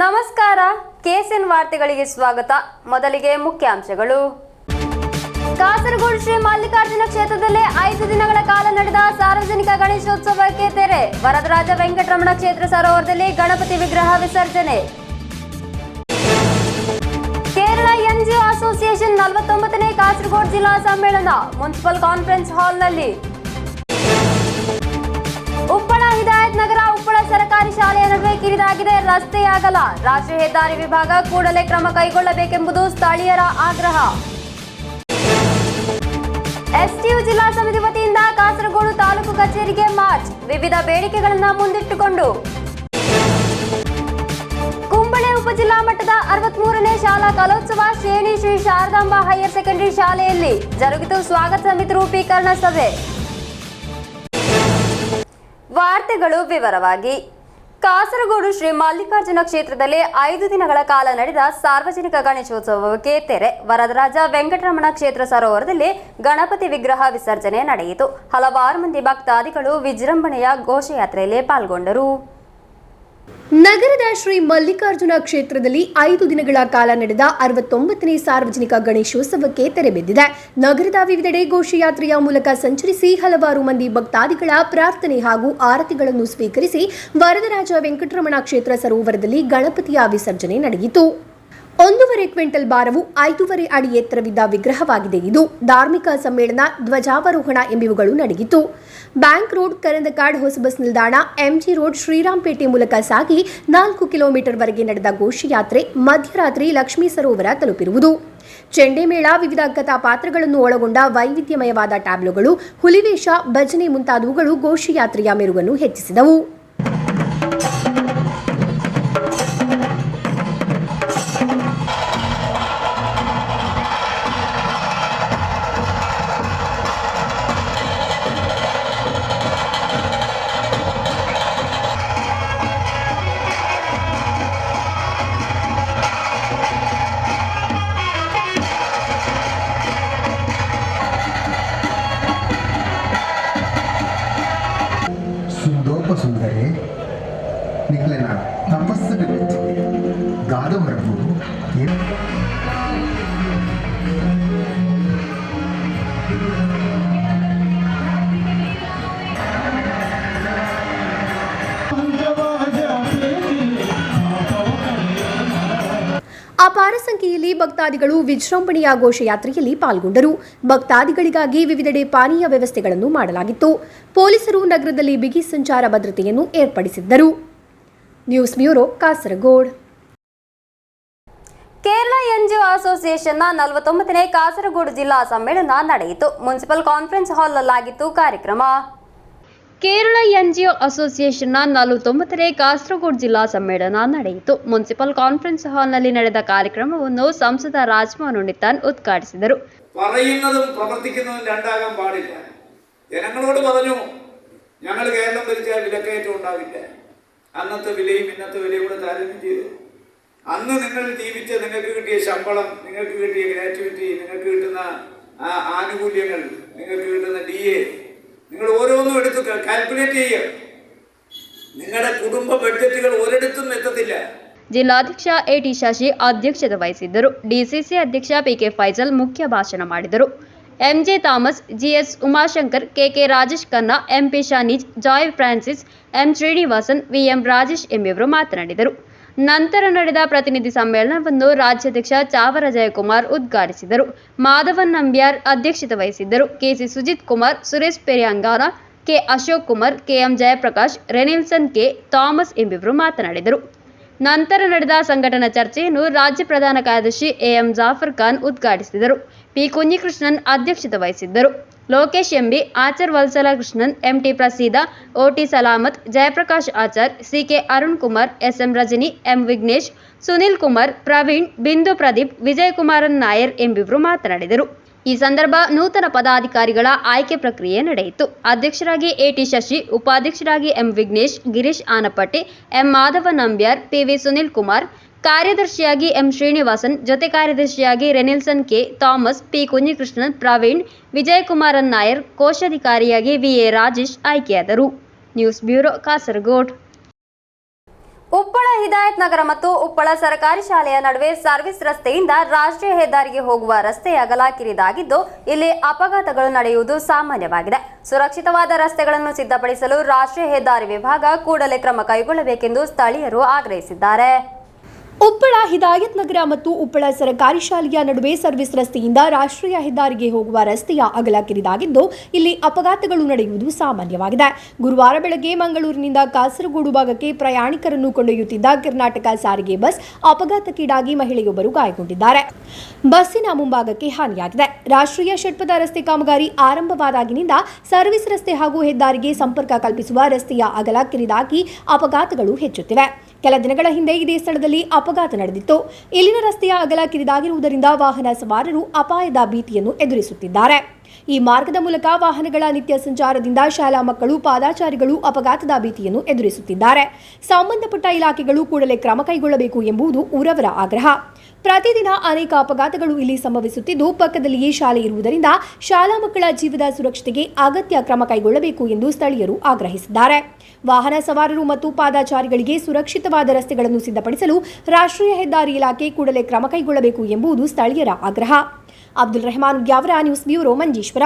ನಮಸ್ಕಾರ, ಕೆಎಸ್ಎನ್ ವಾರ್ತೆಗಳಿಗೆ ಸ್ವಾಗತ. ಮೊದಲಿಗೆ ಮುಖ್ಯಾಂಶಗಳು. ಕಾಸರಗೋಡು ಶ್ರೀ ಮಲ್ಲಿಕಾರ್ಜುನ ಕ್ಷೇತ್ರದಲ್ಲಿ 5 ದಿನಗಳ ಕಾಲ ನಡೆದ ಸಾರ್ವಜನಿಕ ಗಣೇಶೋತ್ಸವಕ್ಕೆ ತೆರೆ. ವರದರಾಜ ವೆಂಕಟರಮಣ ಕ್ಷೇತ್ರ ಸರೋವರದಲ್ಲಿ ಗಣಪತಿ ವಿಗ್ರಹ ವಿಸರ್ಜನೆ. ಕೇರಳ ಎನ್ಜಿಒ ಅಸೋಸಿಯೇಷನ್ 49ನೇ ಕಾಸರಗೋಡು ಜಿಲ್ಲಾ ಸಮ್ಮೇಳನ ಮುನ್ಸಿಪಲ್ ಕಾನ್ಫರೆನ್ಸ್ ಹಾಲ್ನಲ್ಲಿ. ಉಪ್ಪಳ ಹಿದಾಯತ್ ನಗರ ಉಪ್ಪಳ ಸರ್ಕಾರಿ ಶಾಲೆಯ ನಡುವೆ ಕಿರಿದಾಗಿದೆ ರಸ್ತೆಯ ಅಗಲ. ರಾಷ್ಟ್ರೀಯ ಹೆದ್ದಾರಿ ವಿಭಾಗ ಕೂಡಲೇ ಕ್ರಮ ಕೈಗೊಳ್ಳಬೇಕೆಂಬುದು ಸ್ಥಳೀಯರ ಆಗ್ರಹ. ಎಸ್ಟಿಯು ಜಿಲ್ಲಾ ಸಮಿತಿ ವತಿಯಿಂದ ಕಾಸರಗೋಡು ತಾಲೂಕು ಕಚೇರಿಗೆ ಮಾರ್ಚ್. ವಿವಿಧ ಬೇಡಿಕೆಗಳನ್ನು ಮುಂದಿಟ್ಟುಕೊಂಡು. ಕುಂಬಳೆ ಉಪಜಿಲ್ಲಾ ಮಟ್ಟದ 63ನೇ ಶಾಲಾ ಕಲೋತ್ಸವ ಶ್ರೇಣಿ ಶ್ರೀ ಶಾರದಾಂಬಾ ಹೈಯರ್ ಸೆಕೆಂಡರಿ ಶಾಲೆಯಲ್ಲಿ ಜರುಗಿತು ಸ್ವಾಗತ ಸಮಿತಿ ರೂಪೀಕರಣ ಸಭೆ. ವಾರ್ತೆಗಳು ವಿವರವಾಗಿ. ಕಾಸರಗೋಡು ಶ್ರೀ ಮಲ್ಲಿಕಾರ್ಜುನ ಕ್ಷೇತ್ರದಲ್ಲಿ 5 ದಿನಗಳ ಕಾಲ ನಡೆದ ಸಾರ್ವಜನಿಕ ಗಣೇಶೋತ್ಸವಕ್ಕೆ ತೆರೆ. ವರದರಾಜ ವೆಂಕಟರಮಣ ಕ್ಷೇತ್ರ ಸರೋವರದಲ್ಲಿ ಗಣಪತಿ ವಿಗ್ರಹ ವಿಸರ್ಜನೆ ನಡೆಯಿತು. ಹಲವಾರು ಮಂದಿ ಭಕ್ತಾದಿಗಳು ವಿಜೃಂಭಣೆಯ ಘೋಷಯಾತ್ರೆಯಲ್ಲಿ ಪಾಲ್ಗೊಂಡರು. ನಗರದ ಶ್ರೀ ಮಲ್ಲಿಕಾರ್ಜುನ ಕ್ಷೇತ್ರದಲ್ಲಿ 5 ದಿನಗಳ ಕಾಲ ನಡೆದ 69ನೇ ಸಾರ್ವಜನಿಕ ಗಣೇಶೋತ್ಸವಕ್ಕೆ ತೆರೆಬಿದ್ದಿದೆ. ನಗರದ ವಿವಿಧೆಡೆ ಘೋಷಯಾತ್ರೆಯ ಮೂಲಕ ಸಂಚರಿಸಿ ಹಲವಾರು ಮಂದಿ ಭಕ್ತಾದಿಗಳ ಪ್ರಾರ್ಥನೆ ಹಾಗೂ ಆರತಿಗಳನ್ನು ಸ್ವೀಕರಿಸಿ ವರದರಾಜ ವೆಂಕಟರಮಣ ಕ್ಷೇತ್ರ ಸರೋವರದಲ್ಲಿ ಗಣಪತಿಯ ವಿಸರ್ಜನೆ ನಡೆಯಿತು. 1.5 ಕ್ವಿಂಟಲ್ ಭಾರವು 5.5 ಅಡಿ ಎತ್ತರವಿದ್ದ ವಿಗ್ರಹವಾಗಿದೆ. ಇದು ಧಾರ್ಮಿಕ ಸಮ್ಮೇಳನ, ಧ್ವಜಾವರೋಹಣ ಎಂಬಿವುಗಳು ನಡೆಯಿತು. ಬ್ಯಾಂಕ್ ರೋಡ್, ಕರಂದಕಾಡ್ ಹೊಸ ಬಸ್ ನಿಲ್ದಾಣ, ಎಂಜಿ ರೋಡ್, ಶ್ರೀರಾಂಪೇಟೆ ಮೂಲಕ ಸಾಗಿ 4 ಕಿಲೋಮೀಟರ್ ವರೆಗೆ ನಡೆದ ಘೋಷಯಾತ್ರೆ ಮಧ್ಯರಾತ್ರಿ ಲಕ್ಷ್ಮೀ ಸರೋವರ ತಲುಪಿರುವುದು. ಚೆಂಡೆ ಮೇಳ, ವಿವಿಧ ಕಥಾ ಪಾತ್ರಗಳನ್ನು ಒಳಗೊಂಡ ವೈವಿಧ್ಯಮಯವಾದ ಟ್ಯಾಬ್ಲೋಗಳು, ಹುಲಿವೇಷ, ಭಜನೆ ಮುಂತಾದವುಗಳು ಘೋಷಯಾತ್ರೆಯ ಮೆರುಗನ್ನು ಹೆಚ್ಚಿಸಿದವು. ಸುಂದರಿ ನಿಖಿಲನ ತಪಸ್ಸಿಗೆ ಮೆಚ್ಚಿ ಗಾದ ಹೊರಬಹುದು. ಅಪಾರ ಸಂಖ್ಯೆಯಲ್ಲಿ ಭಕ್ತಾದಿಗಳು ವಿಜೃಂಭಣೆಯ ಘೋಷಯಾತ್ರೆಯಲ್ಲಿ ಪಾಲ್ಗೊಂಡರು. ಭಕ್ತಾದಿಗಳಿಗಾಗಿ ವಿವಿಧೆಡೆ ಪಾನೀಯ ವ್ಯವಸ್ಥೆಗಳನ್ನು ಮಾಡಲಾಗಿತ್ತು. ಪೊಲೀಸರು ನಗರದಲ್ಲಿ ಬಿಗಿ ಸಂಚಾರ ಭದ್ರತೆಯನ್ನು ಏರ್ಪಡಿಸಿದ್ದರು. News bureau, Kasaragod. Kerala NGO ಅಸೋಸಿಯೇಷನ್ನ 49ನೇ ಕಾಸರಗೋಡು ಜಿಲ್ಲಾ ಸಮ್ಮೇಳನ ನಡೆಯಿತು. ಮುನ್ಸಿಪಲ್ ಕಾನ್ಫರೆನ್ಸ್ ಹಾಲ್ನಲ್ಲಾಗಿತ್ತು ಕಾರ್ಯಕ್ರಮ. ಕೇರಳ ಎನ್ಜಿಒ ಅಸೋಸಿಯೇಷನ್ನ 49ನೇ ಕಾಸರಗೋಡು ಜಿಲ್ಲಾ ಸಮ್ಮೇಳನ ನಡೆಯಿತು. ಮುನ್ಸಿಪಲ್ ಕಾನ್ಫರೆನ್ಸ್ ಹಾಲ್ನಲ್ಲಿ ನಡೆದ ಕಾರ್ಯಕ್ರಮವನ್ನು ಸಂಸದ രാജ്മോഹൻ ഉണ്ണിത്താൻ ഉദ്ഘാടിಸಿದರು. പറയുന്നതും പ്രവർത്തിക്കുന്നതും രണ്ടാകാൻ പാടില്ല. ജനങ്ങളോട് പറഞ്ഞു ഞങ്ങൾ കേരളം ഭരിച്ചാൽ വിലക്കയറ്റം ഉണ്ടാവില്ല. അന്നത്തെ വിലയും ഇന്നത്തെ വിലയും കൂടെ താരതമ്യം ചെയ്തു. അന്ന് നിങ്ങൾ ജീവിച്ച, നിങ്ങൾക്ക് കിട്ടിയ ശമ്പളം, നിങ്ങൾക്ക് കിട്ടിയ ഗ്രാറ്റുവിറ്റി, നിങ്ങൾക്ക് കിട്ടുന്ന ആനുകൂല്യങ്ങൾ, നിങ്ങൾക്ക് കിട്ടുന്ന DA, നിങ്ങൾ ഓരോന്നും എടുത്ത് കാൽക്കുലേറ്റ് ചെയ്യുക. നിങ്ങളുടെ കുടുംബ ബഡ്ജറ്റുകൾ ഒരിടത്തും എത്തത്തില്ല. ಜಿಲ್ಲಾಧ್ಯಕ್ಷ AT ಶಶಿ ಅಧ್ಯಕ್ಷತೆ ವಹಿಸಿದ್ದರು. DCC ಅಧ್ಯಕ್ಷ PK ಫೈಜಲ್ ಮುಖ್ಯ ಭಾಷಣ ಮಾಡಿದರು. MJ Thomas, GS Umashankar, KK Rajesh Khanna, MP Shaneej, Joy Francis, M Srinivasan, VM Rajesh ಎಂಬಿವರು ಮಾತನಾಡಿದರು. ನಂತರ ನಡೆದ ಪ್ರತಿನಿಧಿ ಸಮ್ಮೇಳನವನ್ನು ರಾಜ್ಯಾಧ್ಯಕ್ಷ ಚಾವರ ಜಯಕುಮಾರ್ ಉದ್ಘಾಟಿಸಿದರು. ಮಾಧವನ್ ನಂಬ್ಯಾರ್ ಅಧ್ಯಕ್ಷತೆ ವಹಿಸಿದ್ದರು. KC Sujith Kumar, Suresh Periyangana, K Ashok Kumar, KM Jayaprakash, Renilson K Thomas ಎಂಬಿವರು ಮಾತನಾಡಿದರು. ನಂತರ ನಡೆದ ಸಂಘಟನಾ ಚರ್ಚೆಯನ್ನು ರಾಜ್ಯ ಪ್ರಧಾನ ಕಾರ್ಯದರ್ಶಿ AM ಜಾಫರ್ ಖಾನ್ ಉದ್ಘಾಟಿಸಿದರು. P ಕುഞ്ഞിಕೃಷ್ಣನ್ ಅಧ್ಯಕ್ಷತೆ ವಹಿಸಿದ್ದರು. Lokesh MB, Achar Vatsala Krishnan, MT ಪ್ರಸೀದ, OT ಸಲಾಮತ್, Jayaprakash Achar, CK Arun Kumar, SM Rajani, M Vignesh, Sunil Kumar, Praveen, ಬಿಂದು ಪ್ರದೀಪ್, ವಿಜಯಕುಮಾರನ್ ನಾಯರ್ ಎಂಬಿವರು ಮಾತನಾಡಿದರು. ಈ ಸಂದರ್ಭ ನೂತನ ಪದಾಧಿಕಾರಿಗಳ ಆಯ್ಕೆ ಪ್ರಕ್ರಿಯೆ ನಡೆಯಿತು. ಅಧ್ಯಕ್ಷರಾಗಿ AT ಶಶಿ, ಉಪಾಧ್ಯಕ್ಷರಾಗಿ M Vignesh, Girish ಆನಪಟ್ಟಿ, M Madhava ನಂಬ್ಯಾರ್, PV Sunil Kumar, ಕಾರ್ಯದರ್ಶಿಯಾಗಿ M ಶ್ರೀನಿವಾಸನ್, ಜೊತೆ ಕಾರ್ಯದರ್ಶಿಯಾಗಿ ರೆನಿಲ್ಸನ್ K ಥಾಮಸ್, P ಕುഞ്ഞിಕೃಷ್ಣನ್, ಪ್ರವೀಣ್, ವಿಜಯಕುಮಾರನ್ ನಾಯರ್, ಕೋಶಾಧಿಕಾರಿಯಾಗಿ VA ರಾಜೇಶ್ ಆಯ್ಕೆಯಾದರು. News bureau, Kasaragod. ಉಪ್ಪಳ ಹಿದಾಯತ್ ನಗರ ಮತ್ತು ಉಪ್ಪಳ ಸರ್ಕಾರಿ ಶಾಲೆಯ ನಡುವೆ ಸರ್ವಿಸ್ ರಸ್ತೆಯಿಂದ ರಾಷ್ಟ್ರೀಯ ಹೆದ್ದಾರಿಗೆ ಹೋಗುವ ರಸ್ತೆ ಅಗಲ ಕಿರಿದಾಗಿದ್ದು ಇಲ್ಲಿ ಅಪಘಾತಗಳು ನಡೆಯುವುದು ಸಾಮಾನ್ಯವಾಗಿದೆ. ಸುರಕ್ಷಿತವಾದ ರಸ್ತೆಗಳನ್ನು ಸಿದ್ಧಪಡಿಸಲು ರಾಷ್ಟ್ರೀಯ ಹೆದ್ದಾರಿ ವಿಭಾಗ ಕೂಡಲೇ ಕ್ರಮ ಕೈಗೊಳ್ಳಬೇಕೆಂದು ಸ್ಥಳೀಯರು ಆಗ್ರಹಿಸಿದ್ದಾರೆ. ಉಪ್ಪಳ ಹಿದಾಯತ್ ನಗರ ಮತ್ತು ಉಪ್ಪಳ ಸರ್ಕಾರಿ ಶಾಲೆಯ ನಡುವೆ ಸರ್ವಿಸ್ ರಸ್ತೆಯಿಂದ ರಾಷ್ಟ್ರೀಯ ಹೆದ್ದಾರಿಗೆ ಹೋಗುವ ರಸ್ತೆಯ ಅಗಲ ಕಿರಿದಾಗಿದ್ದು ಇಲ್ಲಿ ಅಪಘಾತಗಳು ನಡೆಯುವುದು ಸಾಮಾನ್ಯವಾಗಿದೆ. ಗುರುವಾರ ಬೆಳಗ್ಗೆ ಮಂಗಳೂರಿನಿಂದ ಕಾಸರಗೋಡು ಭಾಗಕ್ಕೆ ಪ್ರಯಾಣಿಕರನ್ನು ಕೊಂಡೊಯ್ಯುತ್ತಿದ್ದ ಕರ್ನಾಟಕ ಸಾರಿಗೆ ಬಸ್ ಅಪಘಾತಕ್ಕೀಡಾಗಿ ಮಹಿಳೆಯೊಬ್ಬರು ಗಾಯಗೊಂಡಿದ್ದಾರೆ. ಬಸ್ಸಿನ ಮುಂಭಾಗಕ್ಕೆ ಹಾನಿಯಾಗಿದೆ. ರಾಷ್ಟ್ರೀಯ ಷಟ್ಪಥ ರಸ್ತೆ ಕಾಮಗಾರಿ ಆರಂಭವಾದಾಗಿನಿಂದ ಸರ್ವಿಸ್ ರಸ್ತೆ ಹಾಗೂ ಹೆದ್ದಾರಿಗೆ ಸಂಪರ್ಕ ಕಲ್ಪಿಸುವ ರಸ್ತೆಯ ಅಗಲ ಕಿರಿದಾಗಿ ಅಪಘಾತಗಳು ಹೆಚ್ಚುತ್ತಿವೆ. ಕೆಲ ದಿನಗಳ ಹಿಂದೆ ಇದೇ ಸ್ಥಳದಲ್ಲಿ ಅಪಘಾತ ನಡೆದಿತ್ತು. ಇಲ್ಲಿನ ರಸ್ತೆಯ ಅಗಲ ಕಿರಿದಾಗಿರುವುದರಿಂದ ವಾಹನ ಸವಾರರು ಅಪಾಯದ ಭೀತಿಯನ್ನು ಎದುರಿಸುತ್ತಿದ್ದಾರೆ. ಈ ಮಾರ್ಗದ ಮೂಲಕ ವಾಹನಗಳ ನಿತ್ಯ ಸಂಚಾರದಿಂದ ಶಾಲಾ ಮಕ್ಕಳು, ಪಾದಾಚಾರಿಗಳು ಅಪಘಾತದ ಭೀತಿಯನ್ನು ಎದುರಿಸುತ್ತಿದ್ದಾರೆ. ಸಂಬಂಧಪಟ್ಟ ಇಲಾಖೆಗಳು ಕೂಡಲೇ ಕ್ರಮ ಕೈಗೊಳ್ಳಬೇಕು ಎಂಬುದು ಊರವರ ಆಗ್ರಹ. ಪ್ರತಿದಿನ ಅನೇಕ ಅಪಘಾತಗಳು ಇಲ್ಲಿ ಸಂಭವಿಸುತ್ತಿದ್ದು ಪಕ್ಕದಲ್ಲಿಯೇ ಶಾಲೆ ಇರುವುದರಿಂದ ಶಾಲಾ ಮಕ್ಕಳ ಜೀವದ ಸುರಕ್ಷತೆಗೆ ಅಗತ್ಯ ಕ್ರಮ ಕೈಗೊಳ್ಳಬೇಕು ಎಂದು ಸ್ಥಳೀಯರು ಆಗ್ರಹಿಸಿದ್ದಾರೆ. ವಾಹನ ಸವಾರರು ಮತ್ತು ಪಾದಾಚಾರಿಗಳಿಗೆ ಸುರಕ್ಷಿತವಾದ ರಸ್ತೆಗಳನ್ನು ಸಿದ್ಧಪಡಿಸಲು ರಾಷ್ಟ್ರೀಯ ಹೆದ್ದಾರಿ ಇಲಾಖೆ ಕೂಡಲೇ ಕ್ರಮ ಕೈಗೊಳ್ಳಬೇಕು ಎಂಬುದು ಸ್ಥಳೀಯರ ಆಗ್ರಹ. Abdul Rahman Gyavara, news bureau, Manjeshwar.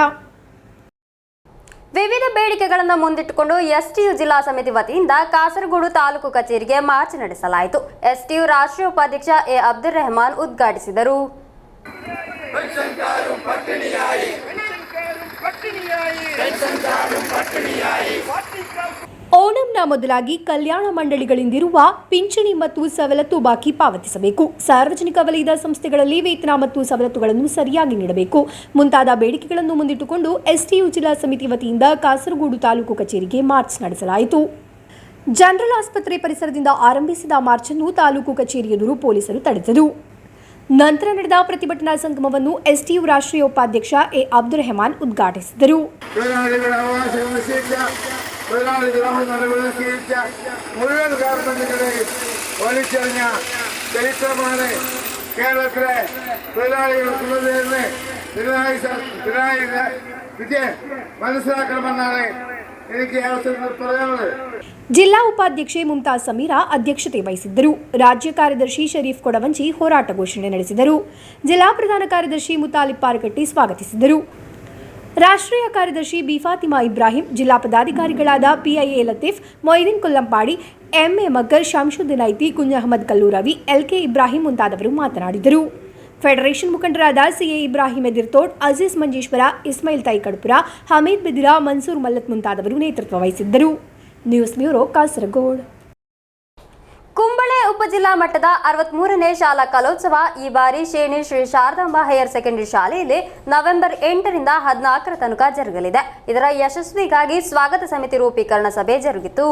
ವಿವಿಧ ಬೇಡಿಕೆಗಳನ್ನು ಮುಂದಿಟ್ಟುಕೊಂಡು ಎಸ್ಟಿಯು ಜಿಲ್ಲಾ ಸಮಿತಿ ವತಿಯಿಂದ ಕಾಸರಗೋಡು ತಾಲೂಕು ಕಚೇರಿಗೆ ಮಾರ್ಚ್ ನಡೆಸಲಾಯಿತು. ಎಸ್ಟಿಯು ರಾಷ್ಟ್ರೀಯ ಉಪಾಧ್ಯಕ್ಷ ಎ ಅಬ್ದುಲ್ ರೆಹಮಾನ್ ಉದ್ಘಾಟಿಸಿದರು. ಓಣಂನ ಮೊದಲಾಗಿ ಕಲ್ಯಾಣ ಮಂಡಳಿಗಳಿಂದಿರುವ ಪಿಂಚಣಿ ಮತ್ತು ಸವಲತ್ತು ಬಾಕಿ ಪಾವತಿಸಬೇಕು. ಸಾರ್ವಜನಿಕ ವಲಯದ ಸಂಸ್ಥೆಗಳಲ್ಲಿ ವೇತನ ಮತ್ತು ಸವಲತ್ತುಗಳನ್ನು ಸರಿಯಾಗಿ ನೀಡಬೇಕು ಮುಂತಾದ ಬೇಡಿಕೆಗಳನ್ನು ಮುಂದಿಟ್ಟುಕೊಂಡು ಎಸ್ಟಿಯು ಜಿಲ್ಲಾ ಸಮಿತಿ ವತಿಯಿಂದ ಕಾಸರಗೋಡು ತಾಲೂಕು ಕಚೇರಿಗೆ ಮಾರ್ಚ್ ನಡೆಸಲಾಯಿತು. ಜನರಲ್ ಆಸ್ಪತ್ರೆ ಪರಿಸರದಿಂದ ಆರಂಭಿಸಿದ ಮಾರ್ಚ್ ಅನ್ನು ತಾಲೂಕು ಕಚೇರಿ ಎದುರು ಪೊಲೀಸರು ತಡೆದರು. ನಂತರ ನಡೆದ ಪ್ರತಿಭಟನಾ ಸಂಗಮವನ್ನು ಎಸ್ಟಿಯು ರಾಷ್ಟ್ರೀಯ ಉಪಾಧ್ಯಕ್ಷ ಎ ಅಬ್ದುಲ್ ರೆಹಮಾನ್ ಉದ್ಘಾಟಿಸಿದರು. തൊഴിലാളി ഗ്രാമങ്ങളിൽ സ്വീകരിച്ച മുഴുവൻ ഗവൺമെന്റുകളെ വലിച്ചെറിഞ്ഞ ചരിത്രമാണ് കേരളത്തിലെ തൊഴിലാളികൾക്കുള്ളതെന്ന് പിണറായി വിജയൻ മനസ്സിലാക്കണമെന്നാണ് എനിക്ക് അവസരത്തിൽ പറയാനുള്ളത്. ಜಿಲ್ಲಾ ಉಪಾಧ್ಯಕ್ಷೆ ಮುಮ್ತಾಜ್ ಸಮೀರಾ ಅಧ್ಯಕ್ಷತೆ ವಹಿಸಿದ್ದರು. ರಾಜ್ಯ ಕಾರ್ಯದರ್ಶಿ ಶರೀಫ್ ಕೊಡವಂಜಿ ಹೋರಾಟ ಘೋಷಣೆ ನಡೆಸಿದರು. ಜಿಲ್ಲಾ ಪ್ರಧಾನ ಕಾರ್ಯದರ್ಶಿ ಮುತಾಲಿಬ್ ಪಾರಕಟ್ಟಿ ಸ್ವಾಗತಿಸಿದರು. ರಾಷ್ಟ್ರೀಯ ಕಾರ್ಯದರ್ಶಿ ಬಿ ಫಾತಿಮಾ ಇಬ್ರಾಹಿಂ, ಜಿಲ್ಲಾ ಪದಾಧಿಕಾರಿಗಳಾದ PIA Latheef, Moideen Kollampadi, MA Maggar, Shamsuddin Aithi, Kunja Ahmed Kalluravi, LK Ibrahim ಮುಂತಾದವರು ಮಾತನಾಡಿದರು. ಫೆಡರೇಷನ್ ಮುಖಂಡರಾದ ಸಿಎ ಇಬ್ರಾಹಿಂ ಎದಿರ್ತೋಡ್, ಅಜೀಜ್ ಮಂಜೇಶ್ವರ, ಇಸ್ಮಾಯಿಲ್ ತೈಕಡ್ಪುರ, ಹಮೀದ್ ಬಿದಿರಾ, ಮನ್ಸೂರ್ ಮಲ್ಲತ್ ಮುಂತಾದವರು ನೇತೃತ್ವ ವಹಿಸಿದ್ದರು. News bureau, Kasaragod. ಕುಂಬಳೆ ಉಪಜಿಲ್ಲಾ ಮಟ್ಟದ 63ನೇ ಶಾಲಾ ಕಲೋತ್ಸವ ಈ ಬಾರಿ ಶೇಣಿ ಶ್ರೀ ಶಾರದಾಂಬಾ ಹೈಯರ್ ಸೆಕೆಂಡರಿ ಶಾಲೆಯಲ್ಲಿ ನವೆಂಬರ್ 8ರಿಂದ 14ರ ತನಕ ಜರುಗಲಿದೆ. ಇದರ ಯಶಸ್ವಿಗಾಗಿ ಸ್ವಾಗತ ಸಮಿತಿ ರೂಪೀಕರಣ ಸಭೆ ಜರುಗಿತು.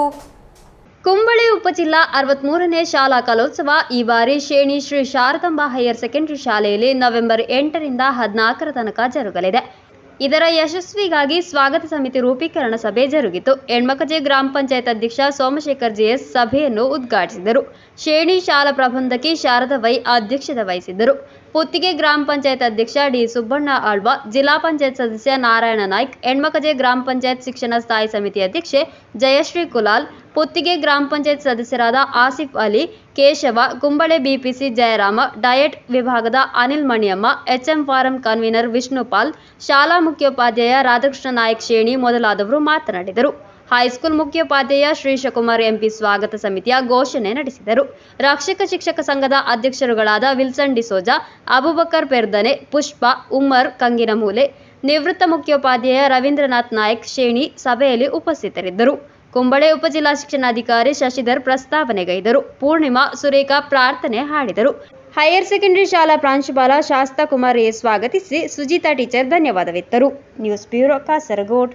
ಕುಂಬಳೆ ಉಪಜಿಲ್ಲಾ 63ನೇ ಶಾಲಾ ಕಲೋತ್ಸವ ಈ ಬಾರಿ ಶೇಣಿ ಶ್ರೀ ಶಾರದಾಂಬಾ ಹೈಯರ್ ಸೆಕೆಂಡರಿ ಶಾಲೆಯಲ್ಲಿ ನವೆಂಬರ್ 8ರಿಂದ 14ರ ತನಕ ಜರುಗಲಿದೆ. ಇದರ ಯಶಸ್ವಿಗಾಗಿ ಸ್ವಾಗತ ಸಮಿತಿ ರೂಪೀಕರಣ ಸಭೆ ಜರುಗಿತು. ಎಣ್ಮಕಜೆ ಗ್ರಾಮ ಪಂಚಾಯತ್ ಅಧ್ಯಕ್ಷ ಸೋಮಶೇಖರ್ ಜಿಎಸ್ ಸಭೆಯನ್ನು ಉದ್ಘಾಟಿಸಿದರು. ಶೇಣಿ ಶಾಲಾ ಪ್ರಬಂಧಕಿ ಶಾರದಾ ವೈ ಅಧ್ಯಕ್ಷತೆ ವಹಿಸಿದ್ದರು. ಪುತ್ತಿಗೆ ಗ್ರಾಮ ಪಂಚಾಯತ್ ಅಧ್ಯಕ್ಷ ಡಿ ಸುಬ್ಬಣ್ಣ ಆಳ್ವ, ಜಿಲ್ಲಾ ಪಂಚಾಯತ್ ಸದಸ್ಯ ನಾರಾಯಣ ನಾಯ್ಕ್, ಎಣ್ಮಕಜೆ ಗ್ರಾಮ ಪಂಚಾಯತ್ ಶಿಕ್ಷಣ ಸ್ಥಾಯಿ ಸಮಿತಿ ಅಧ್ಯಕ್ಷೆ ಜಯಶ್ರೀ ಕುಲಾಲ್, ಪುತ್ತಿಗೆ ಗ್ರಾಮ ಪಂಚಾಯತ್ ಸದಸ್ಯರಾದ ಆಸಿಫ್ ಅಲಿ, ಕೇಶವ, ಕುಂಬಳೆ ಬಿಪಿಸಿ ಜಯರಾಮ, ಡಯಟ್ ವಿಭಾಗದ ಅನಿಲ್ ಮಣಿಯಮ್ಮ, ಎಚ್ಎಂ ಫಾರಂ ಕನ್ವೀನರ್ ವಿಷ್ಣುಪಾಲ್, ಶಾಲಾ ಮುಖ್ಯೋಪಾಧ್ಯಾಯ ರಾಧಾಕೃಷ್ಣ ನಾಯಕ್ ಶೇಣಿ ಮೊದಲಾದವರು ಮಾತನಾಡಿದರು. ಹೈಸ್ಕೂಲ್ ಮುಖ್ಯೋಪಾಧ್ಯಾಯ ಶ್ರೀಶಕುಮಾರ್ ಎಂಪಿ ಸ್ವಾಗತ ಸಮಿತಿಯ ಘೋಷಣೆ ನಡೆಸಿದರು. ರಕ್ಷಕ ಶಿಕ್ಷಕ ಸಂಘದ ಅಧ್ಯಕ್ಷರುಗಳಾದ ವಿಲ್ಸನ್ ಡಿಸೋಜಾ, ಅಬುಬಕರ್ ಪೆರ್ದನೆ, ಪುಷ್ಪ, ಉಮ್ಮರ್ ಕಂಗಿನಮೂಲೆ, ನಿವೃತ್ತ ಮುಖ್ಯೋಪಾಧ್ಯಾಯ ರವೀಂದ್ರನಾಥ್ ನಾಯಕ್ ಶೇಣಿ ಸಭೆಯಲ್ಲಿ ಉಪಸ್ಥಿತರಿದ್ದರು. ಕುಂಬಳೆ ಉಪಜಿಲ್ಲಾ ಶಿಕ್ಷಣಾಧಿಕಾರಿ ಶಶಿಧರ್ ಪ್ರಸ್ತಾವನೆಗೈದರು. ಪೂರ್ಣಿಮಾ, ಸುರೇಖಾ ಪ್ರಾರ್ಥನೆ ಹಾಡಿದರು. ಹೈಯರ್ ಸೆಕೆಂಡರಿ ಶಾಲಾ ಪ್ರಾಂಶುಪಾಲ ಶಾಸ್ತಾ ಕುಮಾರ್ ಎ ಸ್ವಾಗತಿಸಿ ಸುಜಿತಾ ಟೀಚರ್ ಧನ್ಯವಾದವಿತ್ತರು. News bureau, Kasaragod.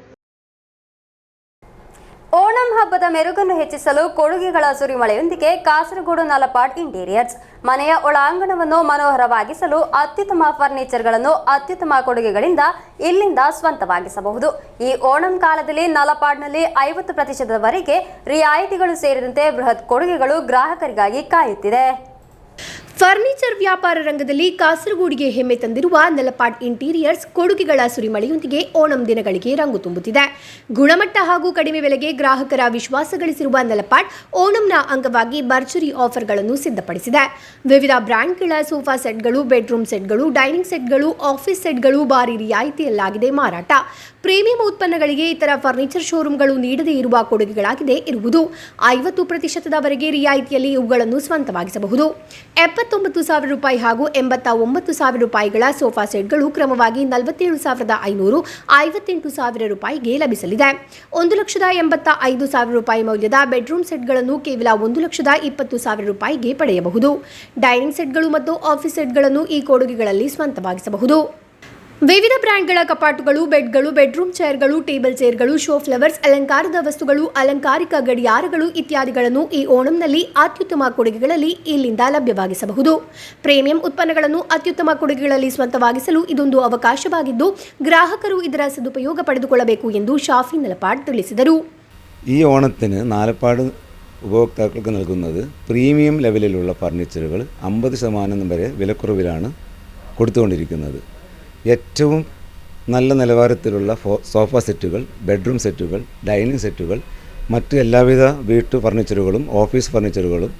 ಓಣಂ ಹಬ್ಬದ ಮೆರುಗನ್ನು ಹೆಚ್ಚಿಸಲು ಕೊಡುಗೆಗಳ ಸುರಿಮಳೆಯೊಂದಿಗೆ ಕಾಸರಗೋಡು ನಲಪಾಡ್ ಇಂಟೀರಿಯರ್ಸ್ ಮನೆಯ ಒಳಾಂಗಣವನ್ನು ಮನೋಹರವಾಗಿಸಲು ಅತ್ಯುತ್ತಮ ಫರ್ನಿಚರ್ಗಳನ್ನು ಅತ್ಯುತ್ತಮ ಕೊಡುಗೆಗಳಿಂದ ಇಲ್ಲಿಂದ ಸ್ವಂತವಾಗಿಸಬಹುದು. ಈ ಓಣಂ ಕಾಲದಲ್ಲಿ ನಲಪಾಡ್ನಲ್ಲಿ 50% ರಿಯಾಯಿತಿಗಳು ಸೇರಿದಂತೆ ಬೃಹತ್ ಕೊಡುಗೆಗಳು ಗ್ರಾಹಕರಿಗಾಗಿ ಕಾಯುತ್ತಿದೆ. ಫರ್ನಿಚರ್ ವ್ಯಾಪಾರ ರಂಗದಲ್ಲಿ ಕಾಸರಗೋಡಿಗೆ ಹೆಮ್ಮೆ ತಂದಿರುವ ನೆಲಪಾಡ್ ಇಂಟೀರಿಯರ್ಸ್ ಕೊಡುಗೆಗಳ ಸುರಿಮಳೆಯೊಂದಿಗೆ ಓಣಂ ದಿನಗಳಿಗೆ ರಂಗು ತುಂಬುತ್ತಿದೆ. ಗುಣಮಟ್ಟ ಹಾಗೂ ಕಡಿಮೆ ಬೆಲೆಗೆ ಗ್ರಾಹಕರ ವಿಶ್ವಾಸ ಗಳಿಸಿರುವ ನೆಲಪಾಡ್ ಓಣಂನ ಅಂಗವಾಗಿ ಭರ್ಜರಿ ಆಫರ್ಗಳನ್ನು ಸಿದ್ಧಪಡಿಸಿದೆ. ವಿವಿಧ ಬ್ರ್ಯಾಂಡ್ಗಳ ಸೋಫಾ ಸೆಟ್ಗಳು, ಬೆಡ್ರೂಮ್ ಸೆಟ್ಗಳು, ಡೈನಿಂಗ್ ಸೆಟ್ಗಳು, ಆಫೀಸ್ ಸೆಟ್ಗಳು ಭಾರಿ ರಿಯಾಯಿತಿಯಲ್ಲಾಗಿದೆ ಮಾರಾಟ. ಪ್ರೀಮಿಯಂ ಉತ್ಪನ್ನಗಳಿಗೆ ಇತರ ಫರ್ನಿಚರ್ ಶೋರೂಮ್ಗಳು ನೀಡದೇ ಇರುವ ಕೊಡುಗೆಗಳಾಗಿದೆ ಇರುವುದು. 50% ರಿಯಾಯಿತಿಯಲ್ಲಿ ಇವುಗಳನ್ನು ಸ್ವಂತವಾಗಿಸಬಹುದು. 79,000 ರೂಪಾಯಿ ಹಾಗೂ 89,000 ರೂಪಾಯಿಗಳ ಸೋಫಾ ಸೆಟ್ಗಳು ಕ್ರಮವಾಗಿ 47,500, 58,000 ರೂಪಾಯಿಗೆ ಲಭಿಸಲಿದೆ. 1,85,000 ರೂಪಾಯಿ ಮೌಲ್ಯದ ಬೆಡ್ರೂಮ್ ಸೆಟ್ಗಳನ್ನು ಕೇವಲ 1,20,000 ರೂಪಾಯಿಗೆ ಪಡೆಯಬಹುದು. ಡೈನಿಂಗ್ ಸೆಟ್ಗಳು ಮತ್ತು ಆಫೀಸ್ ಸೆಟ್ಗಳನ್ನು ಈ ಕೊಡುಗೆಗಳಲ್ಲಿ ಸ್ವಂತವಾಗಿಸಬಹುದು. ವಿವಿಧ ಬ್ರ್ಯಾಂಡ್ಗಳ ಕಪಾಟುಗಳು, ಬೆಡ್ಗಳು, ಬೆಡ್ರೂಮ್ ಚೇರ್ಗಳು, ಟೇಬಲ್ ಚೇರ್ಗಳು, ಶೋ ಫ್ಲವರ್ಸ್, ಅಲಂಕಾರದ ವಸ್ತುಗಳು, ಅಲಂಕಾರಿಕ ಗಡಿಯಾರಗಳು ಇತ್ಯಾದಿಗಳನ್ನು ಈ ಓಣಂನಲ್ಲಿ ಅತ್ಯುತ್ತಮ ಕೊಡುಗೆಗಳಲ್ಲಿ ಇಲ್ಲಿಂದ ಲಭ್ಯವಾಗಿಸಬಹುದು. ಪ್ರೀಮಿಯಂ ಉತ್ಪನ್ನಗಳನ್ನು ಅತ್ಯುತ್ತಮ ಕೊಡುಗೆಗಳಲ್ಲಿ ಸ್ವಂತವಾಗಿಸಲು ಇದೊಂದು ಅವಕಾಶವಾಗಿದ್ದು, ಗ್ರಾಹಕರು ಇದರ ಸದುಪಯೋಗ പಡೆದುಕೊಳ್ಳಬೇಕು ಎಂದು ഷാഫി ನೆಲಪಾಡ್ ತಿಳಿಸಿದರು. ഈ ഓണത്തിന് നാലപ്പാട് ഉപഭോക്താക്കൾക്ക് നൽകുന്നത് പ്രീമിയം ലെവലിലുള്ള ഫർണിച്ചറുകൾ 50% വരെ വിലക്കുറവിലാണ് കൊടുത്തുകൊണ്ടിരിക്കുന്നത്. ഏറ്റവും നല്ല നിലവാരത്തിലുള്ള സോഫ സെറ്റുകൾ, ബെഡ്റൂം സെറ്റുകൾ, ഡൈനിങ് സെറ്റുകൾ, മറ്റ് എല്ലാവിധ വീട്ടു ഫർണിച്ചറുകളും ഓഫീസ് ഫർണിച്ചറുകളും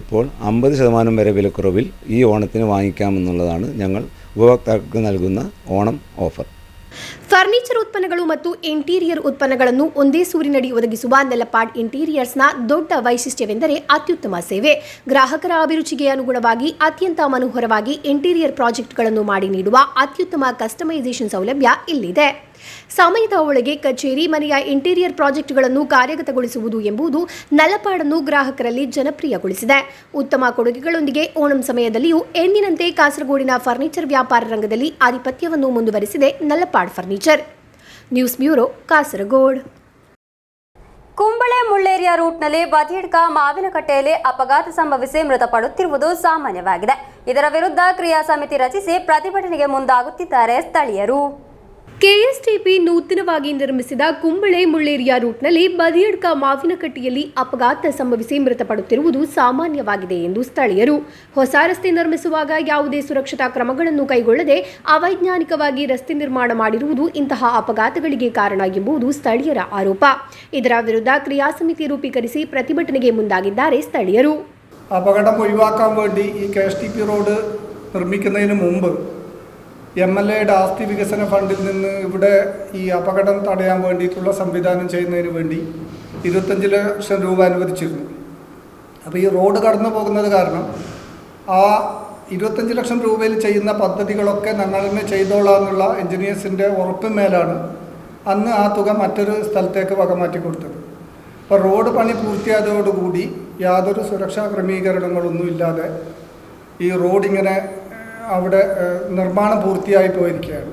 ഇപ്പോൾ 50% വരെ വിലക്കുറവിൽ ഈ ഓണത്തിന് വാങ്ങിക്കാമെന്നുള്ളതാണ് ഞങ്ങൾ ഉപഭോക്താക്കൾക്ക് നൽകുന്ന ഓണം ഓഫർ. ಫರ್ನಿಚರ್ ಉತ್ಪನ್ನಗಳು ಮತ್ತು ಇಂಟೀರಿಯರ್ ಉತ್ಪನ್ನಗಳನ್ನು ಒಂದೇ ಸೂರಿನಡಿ ಒದಗಿಸುವ ನೆಲಪಾಡ್ ಇಂಟೀರಿಯರ್ಸ್ನ ದೊಡ್ಡ ವೈಶಿಷ್ಟ್ಯವೆಂದರೆ ಅತ್ಯುತ್ತಮ ಸೇವೆ. ಗ್ರಾಹಕರ ಅಭಿರುಚಿಗೆ ಅನುಗುಣವಾಗಿ ಅತ್ಯಂತ ಮನೋಹರವಾಗಿ ಇಂಟೀರಿಯರ್ ಪ್ರಾಜೆಕ್ಟ್ಗಳನ್ನು ಮಾಡಿ ನೀಡುವ ಅತ್ಯುತ್ತಮ ಕಸ್ಟಮೈಸೇಷನ್ ಸೌಲಭ್ಯ ಇಲ್ಲಿದೆ. ಸಮಯದ ಒಳಗೆ ಕಚೇರಿ, ಮನೆಯ ಇಂಟೀರಿಯರ್ ಪ್ರಾಜೆಕ್ಟ್ಗಳನ್ನು ಕಾರ್ಯಗತಗೊಳಿಸುವುದು ಎಂಬುದು ನೆಲಪಾಡನ್ನು ಗ್ರಾಹಕರಲ್ಲಿ ಜನಪ್ರಿಯಗೊಳಿಸಿದೆ. ಉತ್ತಮ ಕೊಡುಗೆಗಳೊಂದಿಗೆ ಓಣಂ ಸಮಯದಲ್ಲಿಯೂ ಎಂದಿನಂತೆ ಕಾಸರಗೋಡಿನ ಫರ್ನಿಚರ್ ವ್ಯಾಪಾರ ರಂಗದಲ್ಲಿ ಆಧಿಪತ್ಯವನ್ನು ಮುಂದುವರೆಸಿದೆ Nelapad furniture. News bureau, Kasaragod. Kumble Mulleria ರೂಟ್ನಲ್ಲಿ ಬದಿಯಡ್ಕ ಮಾವಿನಕಟ್ಟೆಯಲ್ಲಿ ಅಪಘಾತ ಸಂಭವಿಸಿ ಮೃತಪಡುತ್ತಿರುವುದು ಸಾಮಾನ್ಯವಾಗಿದೆ. ಇದರ ವಿರುದ್ಧ ಕ್ರಿಯಾ ಸಮಿತಿ ರಚಿಸಿ ಪ್ರತಿಭಟನೆಗೆ ಮುಂದಾಗುತ್ತಿದ್ದಾರೆ ಸ್ಥಳೀಯರು. ಕೆಎಸ್ಟಿಪಿ ನೂತನವಾಗಿ ನಿರ್ಮಿಸಿದ ಕುಂಬಳೆ ಮುಳ್ಳೇರಿಯಾ ರೂಟ್ನಲ್ಲಿ ಬದಿಯಡ್ಕ ಮಾವಿನಕಟ್ಟೆಯಲ್ಲಿ ಅಪಘಾತ ಸಂಭವಿಸಿ ಮೃತಪಡುತ್ತಿರುವುದು ಸಾಮಾನ್ಯವಾಗಿದೆ ಎಂದು ಸ್ಥಳೀಯರು. ಹೊಸ ರಸ್ತೆ ನಿರ್ಮಿಸುವಾಗ ಯಾವುದೇ ಸುರಕ್ಷತಾ ಕ್ರಮಗಳನ್ನು ಕೈಗೊಳ್ಳದೆ ಅವೈಜ್ಞಾನಿಕವಾಗಿ ರಸ್ತೆ ನಿರ್ಮಾಣ ಮಾಡಿರುವುದು ಇಂತಹ ಅಪಘಾತಗಳಿಗೆ ಕಾರಣ ಎಂಬುದು ಸ್ಥಳೀಯರ ಆರೋಪ. ಇದರ ವಿರುದ್ಧ ಕ್ರಿಯಾ ಸಮಿತಿ ರೂಪೀಕರಿಸಿ ಪ್ರತಿಭಟನೆಗೆ ಮುಂದಾಗಿದ್ದಾರೆ ಸ್ಥಳೀಯರು. അപകടം ഒഴിവാക്കാൻ വേണ്ടി ഈ കെഎസ്ടിപി റോഡ് നിർമ്മിക്കുന്നതിന് മുമ്പ് MLAയുടെ ആസ്തി വികസന ഫണ്ടിൽ നിന്ന് ഇവിടെ ഈ അപകടം തടയാൻ വേണ്ടിയിട്ടുള്ള സംവിധാനം ചെയ്യുന്നതിന് വേണ്ടി 25 ലക്ഷം രൂപ അനുവദിച്ചിരുന്നു. അപ്പോൾ ഈ റോഡ് കടന്നു പോകുന്നത് കാരണം ആ 25 ലക്ഷം രൂപയിൽ ചെയ്യുന്ന പദ്ധതികളൊക്കെ ഞങ്ങൾ തന്നെ ചെയ്തോളാമെന്നുള്ള എൻജിനീയേഴ്സിൻ്റെ ഉറപ്പിന്മേലാണ് അന്ന് ആ തുക മറ്റൊരു സ്ഥലത്തേക്ക് വകമാറ്റി കൊടുത്തത്. അപ്പോൾ റോഡ് പണി പൂർത്തിയായതോടുകൂടി യാതൊരു സുരക്ഷാ ക്രമീകരണങ്ങളൊന്നുമില്ലാതെ ഈ റോഡിങ്ങനെ അവിടെ നിർമ്മാണം പൂർത്തിയായി പോയിരിക്കുകയാണ്.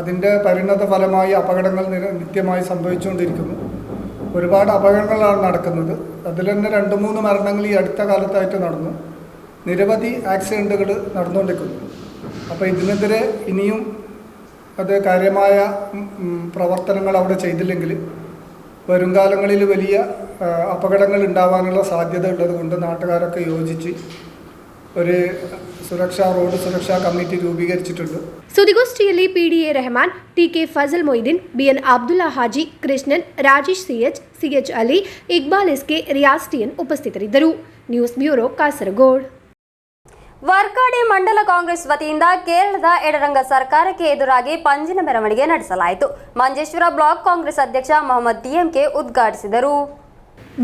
അതിൻ്റെ പരിണത ഫലമായി അപകടങ്ങൾ നിത്യമായി സംഭവിച്ചുകൊണ്ടിരിക്കുന്നു. ഒരുപാട് അപകടങ്ങളാണ് നടക്കുന്നത്. അതിൽ തന്നെ 2-3 മരണങ്ങൾ ഈ അടുത്ത കാലത്തായിട്ട് നടന്നു. നിരവധി ആക്സിഡൻറ്റുകൾ നടന്നുകൊണ്ടിരിക്കുന്നു. അപ്പോൾ ഇതിനെതിരെ ഇനിയും അത് കാര്യമായ പ്രവർത്തനങ്ങൾ അവിടെ ചെയ്തില്ലെങ്കിൽ വരുംകാലങ്ങളിൽ വലിയ അപകടങ്ങൾ ഉണ്ടാവാനുള്ള സാധ്യത ഉള്ളതുകൊണ്ട് നാട്ടുകാരൊക്കെ യോജിച്ച് ഒരു റോഡ് സുരക്ഷാ കമ്മിറ്റി രൂപീകരിച്ചിട്ടുണ്ട്. ಸುದ್ದಿಗೋಷ್ಠಿಯಲ್ಲಿ PDA Rahman, TK Fazal Moideen, BN Abdulla Haji, Krishnan, Rajesh CH Ali, Iqbal SK, Riyaz TN ಉಪಸ್ಥಿತರಿದ್ದರು. News bureau, Kasaragod. ವರ್ಕಾಡಿ ಮಂಡಲ ಕಾಂಗ್ರೆಸ್ ವತಿಯಿಂದ ಕೇರಳದ ಎಡರಂಗ ಸರ್ಕಾರಕ್ಕೆ ಎದುರಾಗಿ ಪಂಜಿನ ಮೆರವಣಿಗೆ ನಡೆಸಲಾಯಿತು. ಮಂಜೇಶ್ವರ ಬ್ಲಾಕ್ ಕಾಂಗ್ರೆಸ್ ಅಧ್ಯಕ್ಷ ಮೊಹಮ್ಮದ್ ಡಿಎಂಕೆ ಉದ್ಘಾಟಿಸಿದರು.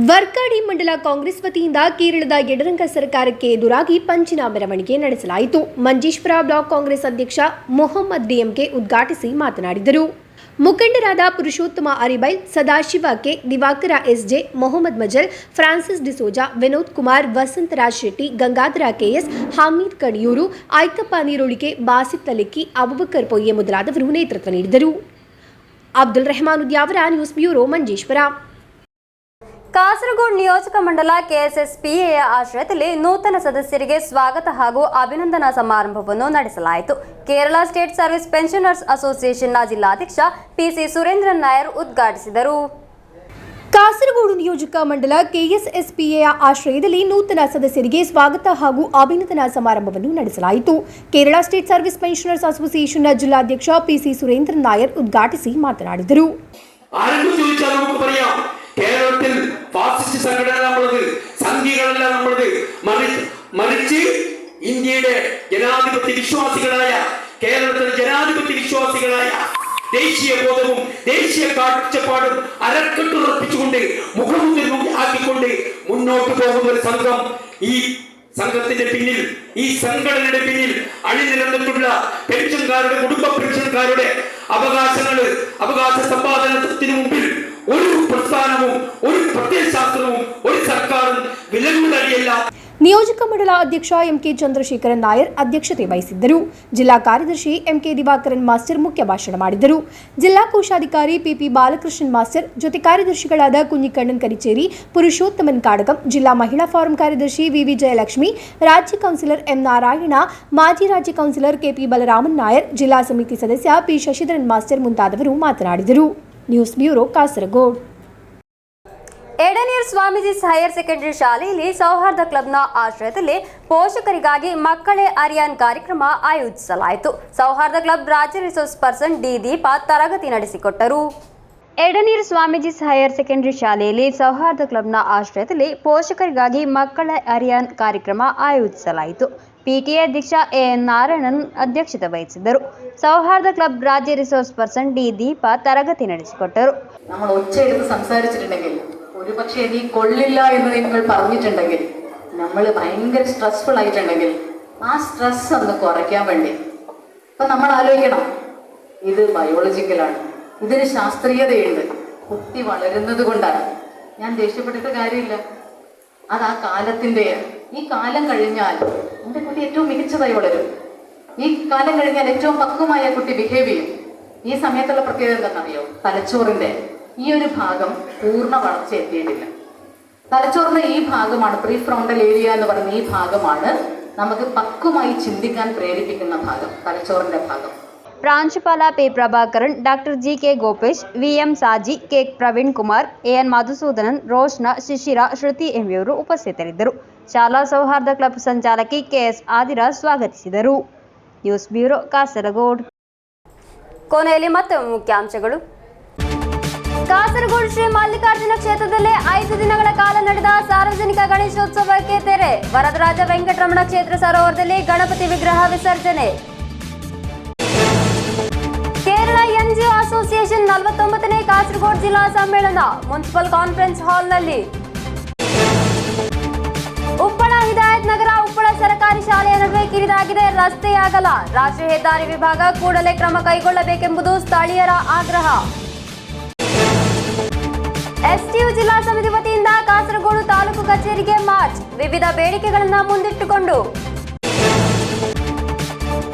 ವರ್ಕಾಡಿ ಮಂಡಲ ಕಾಂಗ್ರೆಸ್ ವತಿಯಿಂದ ಕೇರಳದ ಎಡರಂಗ ಸರ್ಕಾರಕ್ಕೆ ಎದುರಾಗಿ ಪಂಚಿನ ಮೆರವಣಿಗೆ ನಡೆಸಲಾಯಿತು. ಮಂಜೇಶ್ವರ ಬ್ಲಾಕ್ ಕಾಂಗ್ರೆಸ್ ಅಧ್ಯಕ್ಷ ಮೊಹಮ್ಮದ್ ಡಿಎಂಕೆ ಉದ್ಘಾಟಿಸಿ ಮಾತನಾಡಿದರು. ಮುಖಂಡರಾದ Purushottama Aribail, Sadashiva K, Diwakara SJ, Mohammed Majal, Francis D'Souza, Vinod Kumar, Vasantharaj Shetty, Gangadhara KS, Hameed Kadiyur, Aitappa Neeroalike, Basith Thalikki, Abubakar Poyye ಮೊದಲಾದವರು ನೇತೃತ್ವ ನೀಡಿದರು. Abdul Rahman Udyavara, news bureau, Manjeshwar. ಕಾಸರಗೋಡು ನಿಯೋಜಕ ಮಂಡಲ ಕೆಎಸ್ಎಸ್ಪಿಎಯ ಆಶ್ರಯದಲ್ಲಿ ನೂತನ ಸದಸ್ಯರಿಗೆ ಸ್ವಾಗತ ಹಾಗೂ ಅಭಿನಂದನಾ ಸಮಾರಂಭವನ್ನು ನಡೆಸಲಾಯಿತು. ಕೇರಳ ಸ್ಟೇಟ್ ಸರ್ವಿಸ್ ಪೆನ್ಷನರ್ಸ್ ಅಸೋಸಿಯೇಷನ್ನ ಜಿಲ್ಲಾಧ್ಯಕ್ಷ ಪಿಸಿ ಸುರೇಂದ್ರನ್ ನಾಯರ್ ಉದ್ಘಾಟಿಸಿದರು. ಕಾಸರಗೋಡು ನಿಯೋಜಕ ಮಂಡಲ ಕೆಎಸ್ಎಸ್ಪಿಎ ಆಶ್ರಯದಲ್ಲಿ ನೂತನ ಸದಸ್ಯರಿಗೆ ಸ್ವಾಗತ ಹಾಗೂ ಅಭಿನಂದನಾ ಸಮಾರಂಭವನ್ನು ನಡೆಸಲಾಯಿತು. ಕೇರಳ ಸ್ಟೇಟ್ ಸರ್ವಿಸ್ ಪೆನ್ಷನರ್ಸ್ ಅಸೋಸಿಯೇಷನ್ನ ಜಿಲ್ಲಾಧ್ಯಕ್ಷ ಪಿಸಿ സുരേന്ദ്രൻ നായർ ഉദ്ഘാಟಿಸಿ മാതനാടിದರು. കേരളത്തിൽ ഫാസിസ്റ്റ് സംഘടന നമ്മളത്, സംഘികളല്ല നമ്മളത്, മറിച്ച് ഇന്ത്യയുടെ ജനാധിപത്യ വിശ്വാസികളായ, കേരളത്തിലെ ജനാധിപത്യ വിശ്വാസികളായ ദേശീയ ബോധവും ദേശീയ കാഴ്ചപ്പാടും അരക്കെട്ടുറപ്പിച്ചുകൊണ്ട് മുഖമുദ്ര ആക്കിക്കൊണ്ട് മുന്നോട്ട് പോകുന്ന ഒരു സംഘം, ഈ സംഘത്തിന്റെ പിന്നിൽ, ഈ സംഘടനയുടെ പിന്നിൽ അണിനിരന്നിട്ടുള്ള പെൻഷൻകാരുടെ, കുടുംബ പെൻഷൻകാരുടെ അവകാശ സമ്പാദനത്തിന് മുമ്പിൽ ഒരു പ്രസ്ഥാനവും ഒരു പ്രത്യയശാസ്ത്രവും ഒരു സർക്കാരും വിലങ്ങുതടിയല്ല. ನಿಯೋಜಕ ಮಂಡಲ ಅಧ್ಯಕ್ಷ ಎಂಕೆ ಚಂದ್ರಶೇಖರನ್ ನಾಯರ್ ಅಧ್ಯಕ್ಷತೆ ವಹಿಸಿದ್ದರು. ಜಿಲ್ಲಾ ಕಾರ್ಯದರ್ಶಿ ಎಂಕೆ ದಿವಾಕರನ್ ಮಾಸ್ಟರ್ ಮುಖ್ಯ ಭಾಷಣ ಮಾಡಿದರು. ಜಿಲ್ಲಾ ಕೋಶಾಧಿಕಾರಿ ಪಿಪಿ ಬಾಲಕೃಷ್ಣನ್ ಮಾಸ್ಟರ್, ಜೊತೆ ಕಾರ್ಯದರ್ಶಿಗಳಾದ ಕುഞ്ഞിക്കണ്ണൻ ಕರಿಚೇರಿ, ಪುರುಷೋತ್ತಮನ್ ಕಾಡಗಂ, ಜಿಲ್ಲಾ ಮಹಿಳಾ ಫಾರಂ ಕಾರ್ಯದರ್ಶಿ ವಿವಿ ಜಯಲಕ್ಷ್ಮಿ, ರಾಜ್ಯ ಕೌನ್ಸಿಲರ್ ಎಂ ನಾರಾಯಣ, ಮಾಜಿ ರಾಜ್ಯ ಕೌನ್ಸಿಲರ್ ಕೆಪಿ ಬಲರಾಮನ್ ನಾಯರ್, ಜಿಲ್ಲಾ ಸಮಿತಿ ಸದಸ್ಯ ಪಿ ಶಶಿಧರನ್ ಮಾಸ್ಟರ್ ಮುಂತಾದವರು ಮಾತನಾಡಿದರು. News bureau, Kasaragod. Edneer Swamiji's higher secondary ಶಾಲೆಯಲ್ಲಿ ಸೌಹಾರ್ದ ಕ್ಲಬ್ನ ಆಶ್ರಯದಲ್ಲಿ ಪೋಷಕರಿಗಾಗಿ ಮಕ್ಕಳೇ ಅರಿಯಾನ್ ಕಾರ್ಯಕ್ರಮ ಆಯೋಜಿಸಲಾಯಿತು. ಸೌಹಾರ್ದ ಕ್ಲಬ್ ರಾಜ್ಯ ರಿಸೋರ್ಸ್ ಪರ್ಸನ್ ಡಿ ದೀಪಾ ತರಗತಿ ನಡೆಸಿಕೊಟ್ಟರು. ಎಡನೀರ್ ಸ್ವಾಮೀಜಿಸ್ ಹೈಯರ್ ಸೆಕೆಂಡರಿ ಶಾಲೆಯಲ್ಲಿ ಸೌಹಾರ್ದ ಕ್ಲಬ್ನ ಆಶ್ರಯದಲ್ಲಿ ಪೋಷಕರಿಗಾಗಿ ಮಕ್ಕಳ ಅರಿಯಾನ್ ಕಾರ್ಯಕ್ರಮ ಆಯೋಜಿಸಲಾಯಿತು. ಪಿಟಿಎ ಅಧ್ಯಕ್ಷ ಎಎನ್ നാരായണൻ ಅಧ್ಯಕ್ಷತೆ ವಹಿಸಿದ್ದರು. സൗഹാർദ്ദ ക്ലബ് രാജ്യ റിസോഴ്സ് പേഴ്സൺ ಡಿ ദീപ തരഗതി ನಡೆಸಿಕೊಟ್ಟರು. നമ്മൾ ഒച്ചയെടുത്ത് സംസാരിച്ചിട്ടുണ്ടെങ്കിൽ, ഒരുപക്ഷെ നീ കൊള്ളില്ല എന്ന് നിങ്ങൾ പറഞ്ഞിട്ടുണ്ടെങ്കിൽ, നമ്മൾ ഭയങ്കര സ്ട്രെസ്ഫുൾ ആയിട്ടുണ്ടെങ്കിൽ ആ സ്ട്രെസ് ഒന്ന് കുറയ്ക്കാൻ വേണ്ടി അപ്പം നമ്മൾ ആലോചിക്കണം, ഇത് ബയോളജിക്കലാണ്, ഇതിന് ശാസ്ത്രീയതയുണ്ട്, കുട്ടി വളരുന്നത് കൊണ്ടാണ്. ഞാൻ ദേഷ്യപ്പെട്ടിട്ട് കാര്യമില്ല, അത് ആ കാലത്തിൻ്റെയാണ്. ഈ കാലം കഴിഞ്ഞാൽ എൻ്റെ കുട്ടി ഏറ്റവും മികച്ചതായി വളരും. ഈ കാലം കഴിഞ്ഞാൽ ഏറ്റവും പക്വമായ കുട്ടി ബിഹേവ് ചെയ്യും. ഈ സമയത്തുള്ള പ്രത്യേകത എന്താണെന്നറിയോ? തലച്ചോറിൻ്റെ ഈ ഒരു ഭാഗം പൂർണ്ണ വളർച്ച എത്തിയിട്ടില്ല. തലച്ചോറിൻ്റെ ഈ ഭാഗമാണ്, പ്രീ ഫ്രോണ്ടൽ ഏരിയ എന്ന് പറയുന്ന ഈ ഭാഗമാണ് നമുക്ക് പക്വമായി ചിന്തിക്കാൻ പ്രേരിപ്പിക്കുന്ന ഭാഗം, തലച്ചോറിൻ്റെ ഭാഗം. ಪ್ರಾಂಶುಪಾಲ P Prabhakaran, doctor G K Gopesh, VM Saji, K Praveen Kumar, AN Madhusoodanan, Roshna, Shishira, Shruthi ಎಂಬಿಯವರು ಉಪಸ್ಥಿತರಿದ್ದರು. ಶಾಲಾ ಸೌಹಾರ್ದ ಕ್ಲಬ್ ಸಂಚಾಲಕಿ ಕೆಎಸ್ ಆದಿರಾ ಸ್ವಾಗತಿಸಿದರು. News bureau, Kasaragod. ಕೊನೆಯಲ್ಲಿ ಮತ್ತೆ ಮುಖ್ಯಾಂಶಗಳು. ಕಾಸರಗೋಡು ಶ್ರೀ ಮಲ್ಲಿಕಾರ್ಜುನ ಕ್ಷೇತ್ರದಲ್ಲಿ 5 ದಿನಗಳ ಕಾಲ ನಡೆದ ಸಾರ್ವಜನಿಕ ಗಣೇಶೋತ್ಸವಕ್ಕೆ ತೆರೆ. ವರದರಾಜ ವೆಂಕಟರಮಣ ಕ್ಷೇತ್ರ ಸರೋವರದಲ್ಲಿ ಗಣಪತಿ ವಿಗ್ರಹ ವಿಸರ್ಜನೆ. ಕೇರಳ ಎನ್ಜಿಒ ಅಸೋಸಿಯೇಷನ್ 49ನೇ ಕಾಸರಗೋಡು ಜಿಲ್ಲಾ ಸಮ್ಮೇಳನ ಮುನ್ಸಿಪಲ್ ಕಾನ್ಫರೆನ್ಸ್ ಹಾಲ್ನಲ್ಲಿ. ಉಪ್ಪಳ ಹಿದಾಯತ್ ನಗರ ಉಪ್ಪಳ ಸರ್ಕಾರಿ ಶಾಲೆಯ ನಡುವೆ ಕಿರಿದಾಗಿದೆ ರಸ್ತೆ ಅಗಲ. ರಾಷ್ಟ್ರೀಯ ಹೆದ್ದಾರಿ ವಿಭಾಗ ಕೂಡಲೇ ಕ್ರಮ ಕೈಗೊಳ್ಳಬೇಕೆಂಬುದು ಸ್ಥಳೀಯರ ಆಗ್ರಹ. ಎಸ್ಟಿಯು ಜಿಲ್ಲಾ ಸಮಿತಿ ವತಿಯಿಂದ ಕಾಸರಗೋಡು ತಾಲೂಕು ಕಚೇರಿಗೆ ಮಾರ್ಚ್, ವಿವಿಧ ಬೇಡಿಕೆಗಳನ್ನು ಮುಂದಿಟ್ಟುಕೊಂಡು.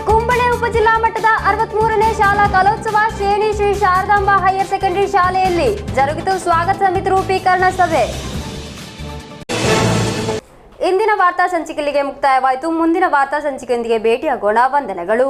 ಕುಂಬಳೆ ಉಪಜಿಲ್ಲಾ ಮಟ್ಟದ 63ನೇ ಶಾಲಾ ಕಲೋತ್ಸವ ಶ್ರೇಣಿ ಶ್ರೀ ಶಾರದಾಂಬ ಹೈಯರ್ ಸೆಕೆಂಡರಿ ಶಾಲೆಯಲ್ಲಿ ಜರುಗಿತು ಸ್ವಾಗತ ಸಮಿತಿ ರೂಪೀಕರಣ ಸಭೆ. ಇಂದಿನ ವಾರ್ತಾ ಸಂಚಿಕೆಗೆ ಮುಕ್ತಾಯವಾಯಿತು. ಮುಂದಿನ ವಾರ್ತಾ ಸಂಚಿಕೆಯೊಂದಿಗೆ ಭೇಟಿಯಾಗೋಣ. ವಂದನೆಗಳು.